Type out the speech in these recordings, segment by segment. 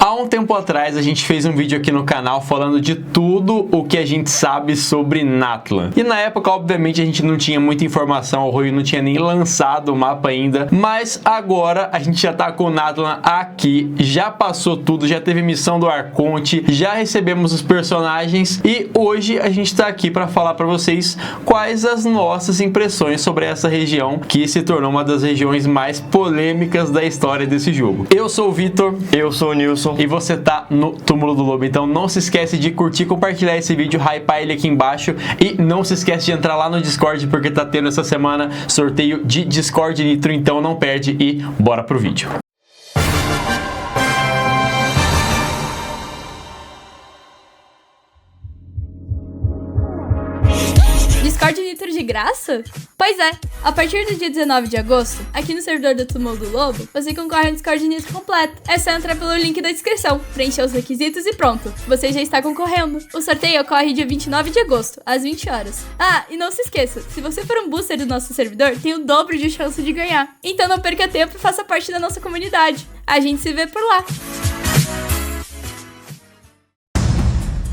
Há um tempo atrás a gente fez um vídeo aqui no canal falando de tudo o que a gente sabe sobre Natlan. E na época, obviamente, a gente não tinha muita informação, o Rui não tinha nem lançado o mapa ainda, mas agora a gente já tá com o Natlan aqui, já passou tudo, já teve missão do Arconte, já recebemos os personagens e hoje a gente tá aqui para falar para vocês quais as nossas impressões sobre essa região que se tornou uma das regiões mais polêmicas da história desse jogo. Eu sou o Vitor. Eu sou o Nilson. E você tá no Túmulo do Lobo, então não se esquece de curtir, compartilhar esse vídeo, hypar ele aqui embaixo e não se esquece de entrar lá no Discord porque tá tendo essa semana sorteio de Discord Nitro, então não perde e bora pro vídeo. Discord Nitro de graça? Pois é, a partir do dia 19 de agosto, aqui no servidor do Túmulo do Lobo, você concorre ao Discord Nitro completo. É só entrar pelo link da descrição, preencher os requisitos e pronto, você já está concorrendo. O sorteio ocorre dia 29 de agosto, às 20 horas. Ah, e não se esqueça, se você for um booster do nosso servidor, tem o dobro de chance de ganhar. Então não perca tempo e faça parte da nossa comunidade. A gente se vê por lá.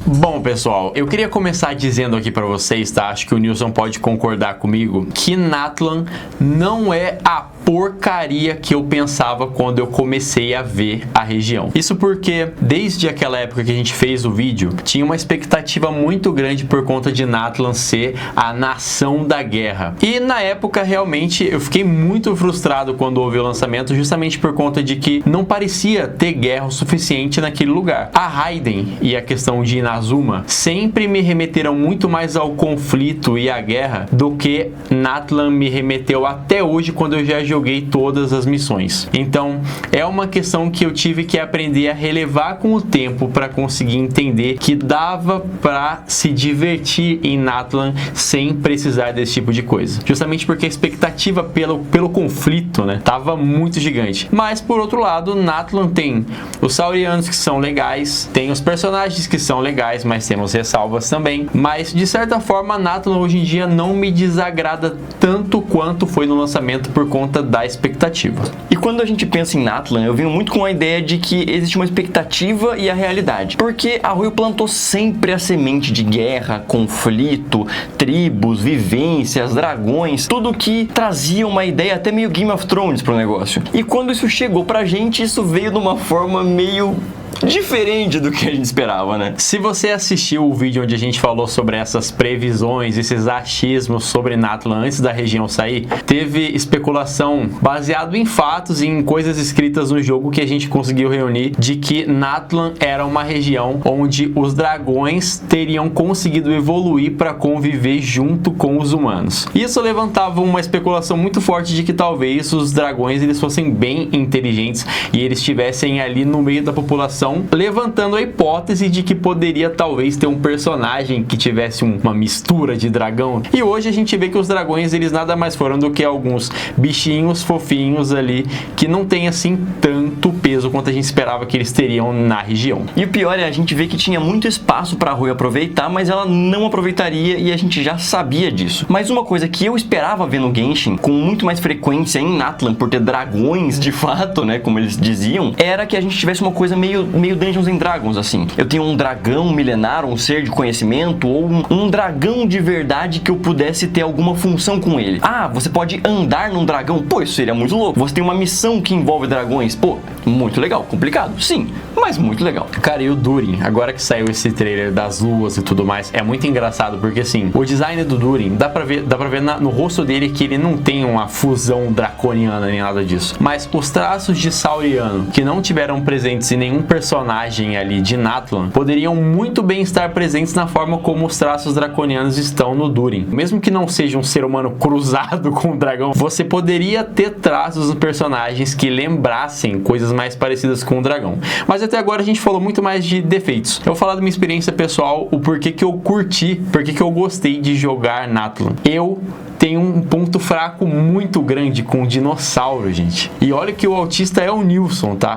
Bom, pessoal, eu queria começar dizendo aqui pra vocês, tá? Acho que o Nilson pode concordar comigo, que Natlan não é a porcaria que eu pensava quando eu comecei a ver a região. Isso porque, desde aquela época que a gente fez o vídeo, tinha uma expectativa muito grande por conta de Natlan ser a nação da guerra. E na época, realmente, eu fiquei muito frustrado quando houve o lançamento, justamente por conta de que não parecia ter guerra o suficiente naquele lugar. A Raiden e a questão de Inazuma sempre me remeteram muito mais ao conflito e à guerra do que Natlan me remeteu até hoje, quando eu já joguei todas as missões. Então, é uma questão que eu tive que aprender a relevar com o tempo para conseguir entender que dava para se divertir em Natlan sem precisar desse tipo de coisa. Justamente porque a expectativa pelo conflito, né, tava muito gigante. Mas, por outro lado, Natlan tem os saurianos que são legais, tem os personagens que são legais, mas temos ressalvas também. Mas, de certa forma, Natlan hoje em dia não me desagrada tanto quanto foi no lançamento por conta da expectativa. E quando a gente pensa em Natlan, eu venho muito com a ideia de que existe uma expectativa e a realidade. Porque a Rui plantou sempre a semente de guerra, conflito, tribos, vivências, dragões, tudo que trazia uma ideia até meio Game of Thrones pro negócio. E quando isso chegou pra gente, isso veio de uma forma meio diferente do que a gente esperava, né? Se você assistiu o vídeo onde a gente falou sobre essas previsões, esses achismos sobre Natlan antes da região sair, teve especulação baseado em fatos e em coisas escritas no jogo que a gente conseguiu reunir de que Natlan era uma região onde os dragões teriam conseguido evoluir para conviver junto com os humanos. Isso levantava uma especulação muito forte de que talvez os dragões eles fossem bem inteligentes e eles estivessem ali no meio da população, levantando a hipótese de que poderia talvez ter um personagem que tivesse uma mistura de dragão. E hoje a gente vê que os dragões eles nada mais foram do que alguns bichinhos fofinhos ali que não tem assim tanto peso quanto a gente esperava que eles teriam na região. E o pior é a gente ver que tinha muito espaço para a Rui aproveitar, mas ela não aproveitaria e a gente já sabia disso. Mas uma coisa que eu esperava ver no Genshin com muito mais frequência em Natlan, por ter dragões de fato, né, como eles diziam, era que a gente tivesse uma coisa meio Dungeons and Dragons, assim. Eu tenho um dragão milenar, um ser de conhecimento, ou um dragão de verdade que eu pudesse ter alguma função com ele. Ah, você pode andar num dragão? Pô, isso seria muito louco. Você tem uma missão que envolve dragões? Pô, muito legal. Complicado? Sim, mas muito legal. Cara, e o Durin, agora que saiu esse trailer das luas e tudo mais, é muito engraçado, porque assim, o design do Durin, dá pra ver no rosto dele que ele não tem uma fusão draconiana nem nada disso. Mas os traços de sauriano, que não tiveram presentes em nenhum personagem ali de Natlan, poderiam muito bem estar presentes na forma como os traços draconianos estão no Durin. Mesmo que não seja um ser humano cruzado com um dragão, você poderia ter traços nos personagens que lembrassem coisas mais parecidas com o dragão. Mas até agora a gente falou muito mais de defeitos. Eu vou falar da minha experiência pessoal, o porquê que eu curti, porquê que eu gostei de jogar Natlan. Eu tenho um ponto fraco muito grande com dinossauro, gente. E olha que o autista é o Nilson, tá?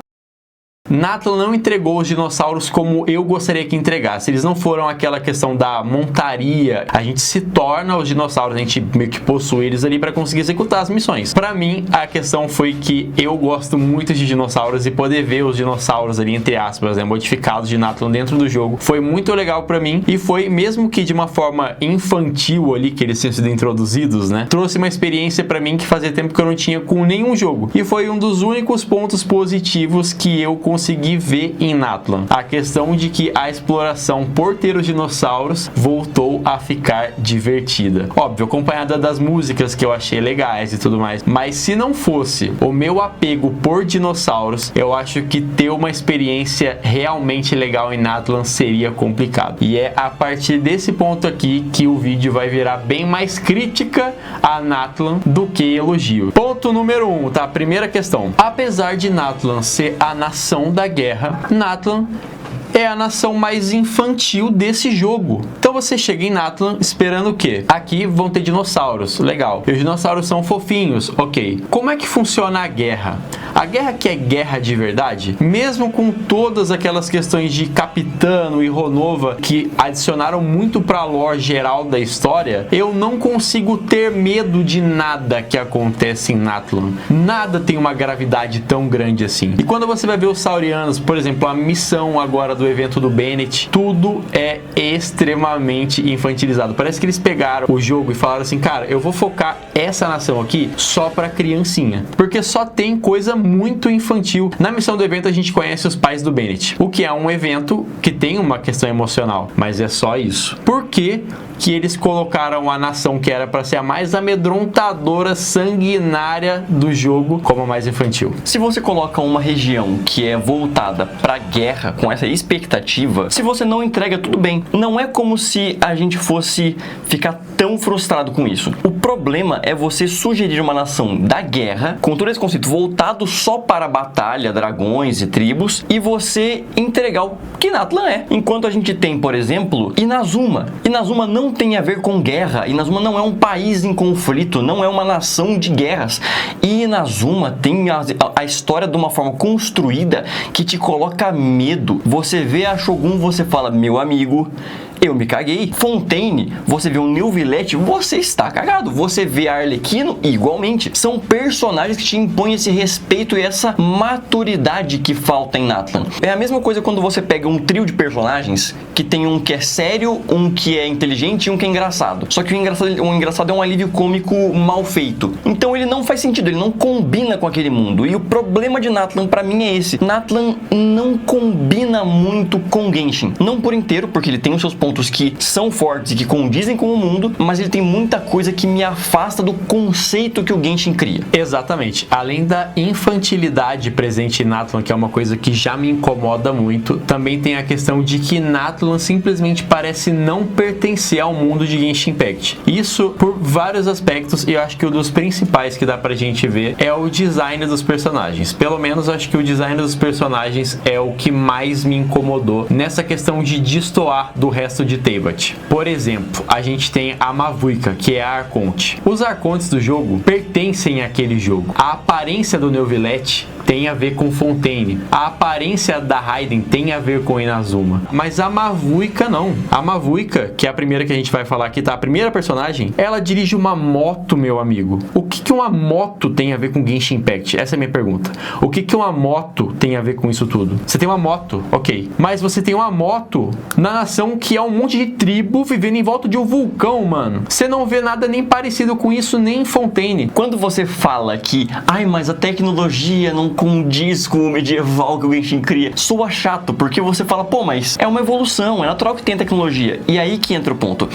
Natlan não entregou os dinossauros como eu gostaria que entregasse. Eles não foram aquela questão da montaria. A gente se torna os dinossauros, a gente meio que possui eles ali para conseguir executar as missões. Para mim, a questão foi que eu gosto muito de dinossauros e poder ver os dinossauros ali, entre aspas, modificados de Natlan dentro do jogo, foi muito legal para mim e foi, mesmo que de uma forma infantil ali, que eles tinham sido introduzidos, né? Trouxe uma experiência para mim que fazia tempo que eu não tinha com nenhum jogo. E foi um dos únicos pontos positivos que eu consegui ver em Natlan. A questão de que a exploração por ter os dinossauros voltou a ficar divertida. Óbvio, acompanhada das músicas que eu achei legais e tudo mais. Mas se não fosse o meu apego por dinossauros, eu acho que ter uma experiência realmente legal em Natlan seria complicado. E é a partir desse ponto aqui que o vídeo vai virar bem mais crítica a Natlan do que elogio. Ponto número 1, tá? Primeira questão. Apesar de Natlan ser a nação da guerra, Natlan é a nação mais infantil desse jogo. Então você chega em Natlan esperando o quê? Aqui vão ter dinossauros, legal. E os dinossauros são fofinhos, ok. Como é que funciona a guerra? A guerra que é guerra de verdade, mesmo com todas aquelas questões de Capitano e Ronova que adicionaram muito pra lore geral da história, eu não consigo ter medo de nada que acontece em Natlan. Nada tem uma gravidade tão grande assim. E quando você vai ver os Saurianos, por exemplo, a missão agora do evento do Bennett, tudo é extremamente infantilizado. Parece que eles pegaram o jogo e falaram assim, cara, eu vou focar essa nação aqui só pra criancinha, porque só tem coisa muito infantil. Na missão do evento a gente conhece os pais do Bennett, o que é um evento que tem uma questão emocional, mas é só isso. Por que que eles colocaram a nação que era pra ser a mais amedrontadora, sanguinária do jogo como a mais infantil? Se você coloca uma região que é voltada pra guerra com essa expectativa, se você não entrega, tudo bem. Não é como se a gente fosse ficar tão frustrado com isso. O problema é você sugerir uma nação da guerra, com todo esse conceito voltado só para a batalha, dragões e tribos, e você entregar o que Natlan é. Enquanto a gente tem, por exemplo, Inazuma. Inazuma não tem a ver com guerra. Inazuma não é um país em conflito, não é uma nação de guerras. E Inazuma tem a história de uma forma construída que te coloca medo. Você vê a Shogun, você fala, meu amigo, eu me caguei. Fontaine, você vê o Neuvillette, você está cagado. Você vê a Arlequino, igualmente. São personagens que te impõem esse respeito e essa maturidade que falta em Natlan. É a mesma coisa quando você pega um trio de personagens que tem um que é sério, um que é inteligente e um que é engraçado. Só que o engraçado é um alívio cômico mal feito. Então ele não faz sentido, ele não combina com aquele mundo. E o problema de Natlan pra mim é esse. Natlan não combina muito com Genshin. Não por inteiro, porque ele tem os seus pontos que são fortes e que condizem com o mundo, mas ele tem muita coisa que me afasta do conceito que o Genshin cria. Exatamente. Além da infantilidade presente em Natlan, que é uma coisa que já me incomoda muito, também tem a questão de que Natlan simplesmente parece não pertencer ao mundo de Genshin Impact. Isso por vários aspectos, e eu acho que um dos principais que dá pra gente ver é o design dos personagens. Pelo menos eu acho que o design dos personagens é o que mais me incomodou nessa questão de destoar do resto de Teyvat. Por exemplo, a gente tem a Mavuika, que é a Arconte. Os Arcontes do jogo pertencem àquele jogo. A aparência do Neuvillette tem a ver com Fontaine. A aparência da Raiden tem a ver com Inazuma. Mas a Mavuika não. A Mavuika, que é a primeira que a gente vai falar aqui, tá? A primeira personagem, ela dirige uma moto, meu amigo. O que uma moto tem a ver com Genshin Impact? Essa é a minha pergunta. O que uma moto tem a ver com isso tudo? Você tem uma moto, ok. Mas você tem uma moto na nação que é um monte de tribo vivendo em volta de um vulcão, mano. Você não vê nada nem parecido com isso nem em Fontaine. Quando você fala que, ai, mas a tecnologia não condiz com o medieval que o Genshin cria, soa chato, porque você fala, pô, mas é uma evolução, é natural que tenha tecnologia. E aí que entra o ponto.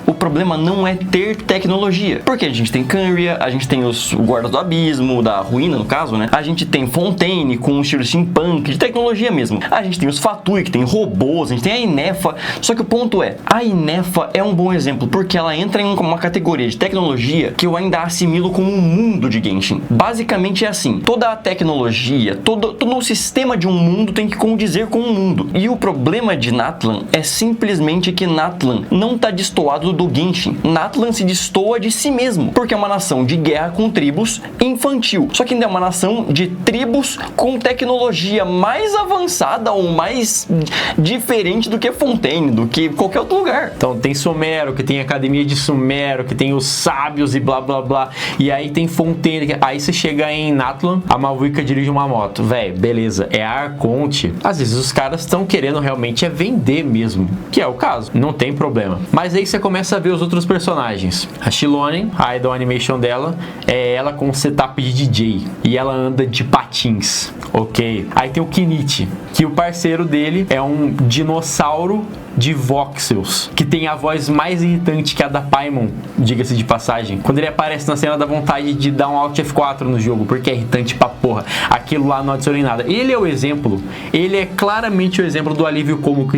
O problema não é ter tecnologia, porque a gente tem Canria, a gente tem os guardas do abismo, da ruína no caso, né? A gente tem Fontaine com um estilo steampunk, de tecnologia mesmo. A gente tem os Fatui, que tem robôs, a gente tem a Inefa. Só que o ponto é, a Inefa é um bom exemplo, porque ela entra em uma categoria de tecnologia que eu ainda assimilo como um mundo de Genshin. Basicamente é assim, toda a tecnologia, todo o sistema de um mundo tem que condizer com o mundo. E o problema de Natlan é simplesmente que Natlan não está destoado do Genshin. Natlan se destoa de si mesmo, porque é uma nação de guerra com tribos infantil. Só que ainda é uma nação de tribos com tecnologia tecnologia mais avançada ou mais diferente do que Fontaine, do que qualquer outro lugar. Então tem Sumero, que tem Academia de Sumero, que tem os sábios e blá blá blá. E aí tem Fontaine. Aí você chega em Natlan, a Mavuika dirige uma moto. Véi, beleza, é a Arconte. Às vezes os caras estão querendo realmente vender mesmo, que é o caso, não tem problema. Mas aí você começa a ver os outros personagens. A Shilone, a idol animation dela, é ela com setup de DJ. E ela anda de patins, ok? Aí tem o Kinichi, que o parceiro dele é um dinossauro de voxels, que tem a voz mais irritante que a da Paimon, diga-se de passagem. Quando ele aparece na cena, dá vontade de dar um Alt F4 no jogo, porque é irritante pra porra. Aquilo lá não adiciona em nada. Ele é o exemplo, ele é claramente o exemplo do alívio cômico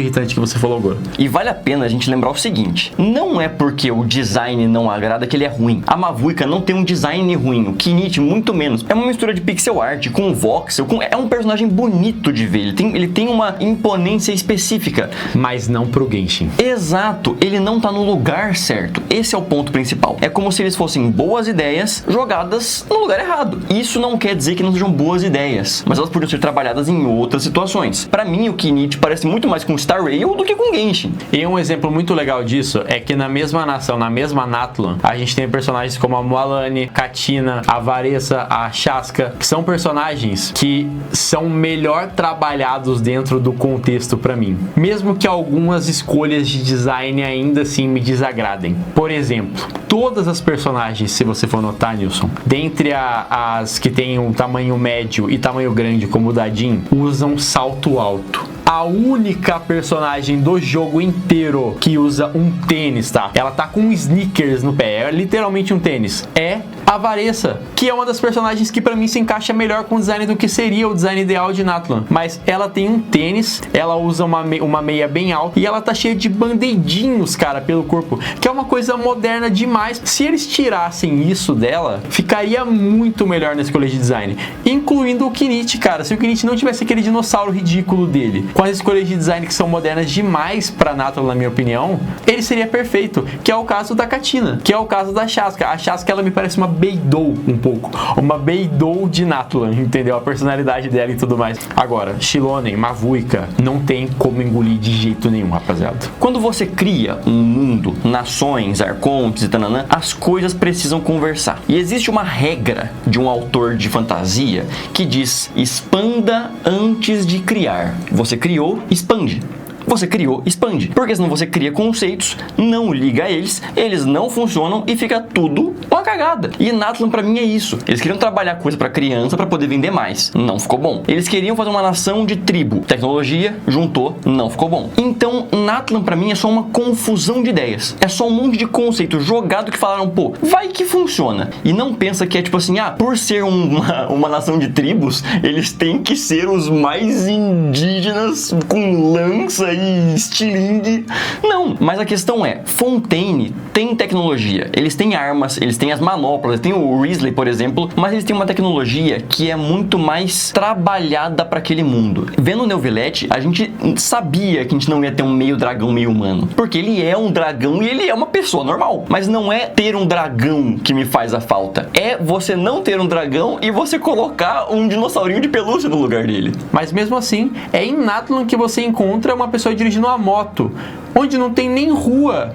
irritante que você falou agora. E vale a pena a gente lembrar o seguinte, não é porque o design não agrada que ele é ruim. A Mavuika não tem um design ruim, o Kinichi muito menos. É uma mistura de pixel art com voxel, é um personagem bonito de ver, ele tem uma imponência específica. Mas não pro Genshin. Exato, ele não tá no lugar certo. Esse é o ponto principal. É como se eles fossem boas ideias jogadas no lugar errado. Isso não quer dizer que não sejam boas ideias, mas elas podiam ser trabalhadas em outras situações. Pra mim, o Kinichi parece muito mais com Star Rail do que com Genshin. E um exemplo muito legal disso é que na mesma nação, na mesma Natlan, a gente tem personagens como a Mualani, Katina, a Varessa, a Shaska, que são personagens que são melhor trabalhados dentro do contexto pra mim. Mesmo que algumas escolhas de design ainda assim me desagradem. Por exemplo, todas as personagens, se você for notar, Nilson, dentre as que têm um tamanho médio e tamanho grande, como o da Jean, usam salto alto. A única personagem do jogo inteiro que usa um tênis, tá? Ela tá com sneakers no pé, é literalmente um tênis. É a Varessa, que é uma das personagens que pra mim se encaixa melhor com o design do que seria o design ideal de Natlan. Mas ela tem um tênis, ela usa uma meia bem alta e ela tá cheia de bandeidinhos, cara, pelo corpo, que é uma coisa moderna demais. Se eles tirassem isso dela, ficaria muito melhor na escolha de design, incluindo o Kinichi, cara. Se o Kinichi não tivesse aquele dinossauro ridículo dele, com as escolhas de design que são modernas demais pra Natlan, na minha opinião, ele seria perfeito, que é o caso da Katina, que é o caso da Shaska. A Shaska, ela me parece uma Beidou um pouco, uma Beidou de Natlan, entendeu? A personalidade dela e tudo mais. Agora, Shilone, Mavuika, não tem como engolir de jeito nenhum, rapaziada. Quando você cria um mundo, nações, arcontes e tananã, as coisas precisam conversar. E existe uma regra de um autor de fantasia que diz: expanda antes de criar. Você criou, expande. Você criou, expande. Porque senão você cria conceitos, não liga a eles, eles não funcionam e fica tudo uma cagada. E Natlan pra mim é isso. Eles queriam trabalhar coisa pra criança pra poder vender mais. Não ficou bom. Eles queriam fazer uma nação de tribo. Tecnologia, juntou, não ficou bom. Então, Natlan pra mim é só uma confusão de ideias. É só um monte de conceito jogado que falaram, pô, vai que funciona. E não pensa que é tipo assim, por ser uma nação de tribos, eles têm que ser os mais indígenas com lança e estilingue. Não, mas a questão é, Fontaine tem tecnologia, eles têm armas, eles têm as manoplas, tem o Risley, por exemplo, mas eles têm uma tecnologia que é muito mais trabalhada para aquele mundo. Vendo o Neuvillette, a gente sabia que a gente não ia ter um meio dragão, meio humano, porque ele é um dragão e ele é uma pessoa normal, mas não é ter um dragão que me faz a falta, é você não ter um dragão e você colocar um dinossaurinho de pelúcia no lugar dele. Mas mesmo assim, é em Natlan que você encontra uma pessoa dirigindo uma moto, onde não tem nem rua,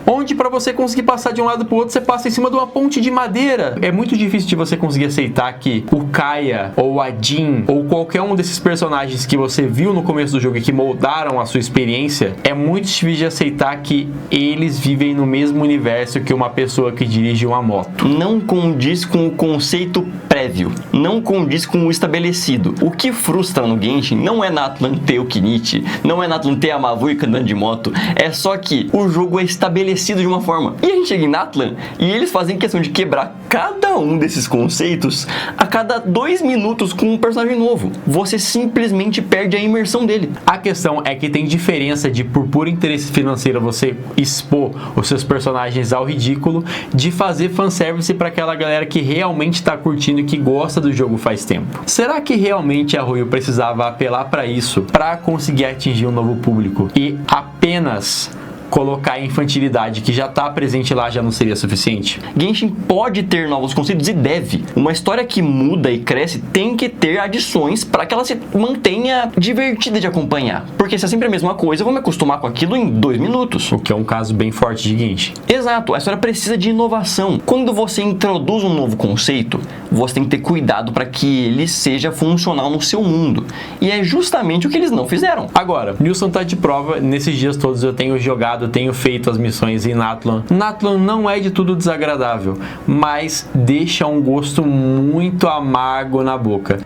onde para você conseguir passar de um lado pro outro, você passa em cima de uma ponte de madeira. É muito difícil de você conseguir aceitar que o Kaia, ou a Jean, ou qualquer um desses personagens que você viu no começo do jogo e que moldaram a sua experiência, é muito difícil de aceitar que eles vivem no mesmo universo que uma pessoa que dirige uma moto. Não condiz com o conceito prévio, não condiz com o estabelecido. O que frustra no Genshin não é Natlan ter o Kinichi, não é Natlan ter a Mavuika andando de moto, é só que o jogo é estabelecido de uma forma. E a gente chega em Natlan e eles fazem questão de quebrar cada um desses conceitos a cada 2 minutos com um personagem novo. Você simplesmente perde a imersão dele. A questão é que tem diferença de, por puro interesse financeiro, você expor os seus personagens ao ridículo, de fazer fanservice para aquela galera que realmente tá curtindo e que gosta do jogo faz tempo. Será que realmente a Ruyo precisava apelar para isso para conseguir atingir um novo público e apenas colocar a infantilidade que já tá presente lá já não seria suficiente? Genshin pode ter novos conceitos e deve. Uma história que muda e cresce tem que ter adições para que ela se mantenha divertida de acompanhar. Porque se é sempre a mesma coisa, eu vou me acostumar com aquilo em 2 minutos. O que é um caso bem forte de Genshin. Exato, a história precisa de inovação. Quando você introduz um novo conceito, você tem que ter cuidado para que ele seja funcional no seu mundo. E é justamente o que eles não fizeram. Agora, Nilson tá de prova, nesses dias todos eu tenho jogado, tenho feito as missões em Natlan. Natlan não é de tudo desagradável, mas deixa um gosto muito amargo na boca.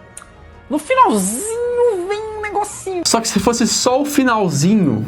No finalzinho vem um negocinho. Só que se fosse só o finalzinho,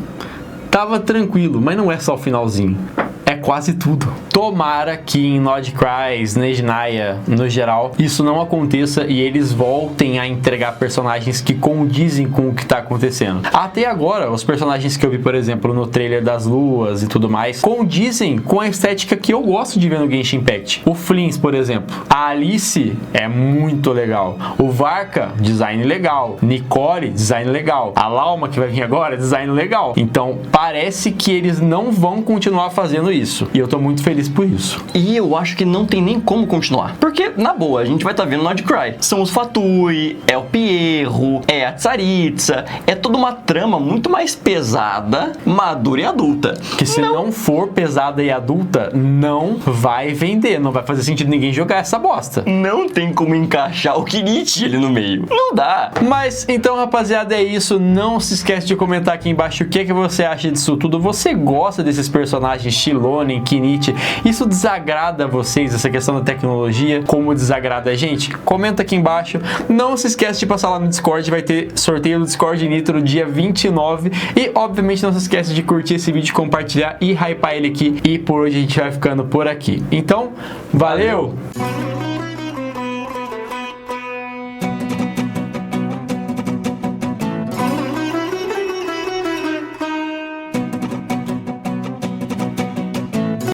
tava tranquilo, mas não é só o finalzinho. É quase tudo. Tomara que em Nodcry, Snezhnaya, no geral, isso não aconteça e eles voltem a entregar personagens que condizem com o que tá acontecendo. Até agora, os personagens que eu vi, por exemplo, no trailer das luas e tudo mais, condizem com a estética que eu gosto de ver no Genshin Impact. O Flins, por exemplo. A Alice é muito legal. O Varka, design legal. Nicole, design legal. A Lauma, que vai vir agora, design legal. Então, parece que eles não vão continuar fazendo isso. E eu tô muito feliz por isso. E eu acho que não tem nem como continuar. Porque, na boa, a gente vai estar vendo Nodcry. São os Fatui, é o Pierro, é a Tsaritsa. É toda uma trama muito mais pesada, madura e adulta. Que se não for pesada e adulta, não vai vender. Não vai fazer sentido ninguém jogar essa bosta. Não tem como encaixar o Kinnit ali no meio. Não dá. Mas, então, rapaziada, é isso. Não se esquece de comentar aqui embaixo o que você acha disso tudo. Você gosta desses personagens Xilonen, Kinnit? Isso desagrada vocês, essa questão da tecnologia? Como desagrada a gente? Comenta aqui embaixo. Não se esquece de passar lá no Discord. Vai ter sorteio do Discord Nitro dia 29. E, obviamente, não se esquece de curtir esse vídeo, compartilhar e hypar ele aqui. E por hoje a gente vai ficando por aqui. Então, valeu!